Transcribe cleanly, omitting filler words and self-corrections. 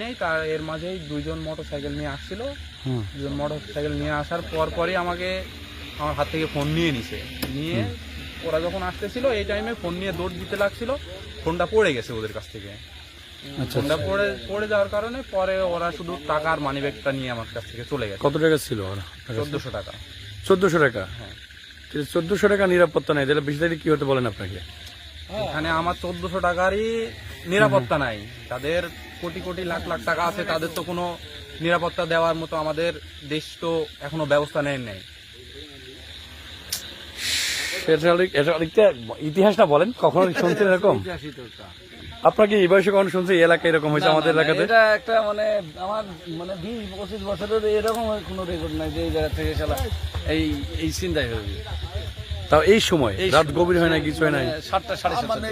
নেই, তার এর মাঝেই দুইজন মোটরসাইকেল নিয়ে আসছিল। দুজন মোটরসাইকেল নিয়ে আসার পরই আমাকে আমার হাত থেকে ফোন নিয়ে নিছে। নিয়ে ওরা যখন আসতেছিল এই টাইমে ফোন নিয়ে দৌড় দিতে লাগছিল, ফোনটা পড়ে গেছে ওদের কাছ থেকে। ফোনটা পড়ে যাওয়ার কারণে পরে ওরা শুধু টাকার মানিব্যাগটা নিয়ে আমার কাছ থেকে চলে গেছে। কত টাকা ছিল ওরা? 1400 টাকা। 1400 টাকা? হ্যাঁ। 1400 টাকা নিরাপত্তা নাই, তাহলে বেশি তারিখ কি হতে বলেন আপনাকে? এখানে আমার 1400 টাকারই নিরাপত্তা নাই। তাদের কোটি কোটি লাখ লাখ টাকা আছে, তাদের তো কোনো নিরাপত্তা দেওয়ার মতো আমাদের দেশ তো এখনো ব্যবস্থা নেয় নাই। ইতিহাসটা বলেন, কখনো শুনছেন এরকম? আপনার কি এই বয়সে কখনো শুনছেন এই এলাকায় এরকম হয়েছে? আমাদের এলাকাতে এটা একটা মানে আমার মানে 20-25 বছরের এরকম কোনো রেকর্ড নাই যে এই জায়গা থেকে শালা এই চিন্তাই হয়েছে। তাও এই সময় রাত গভীর হয় না, কিছু হয় নাই? 7টা 7:30 মানে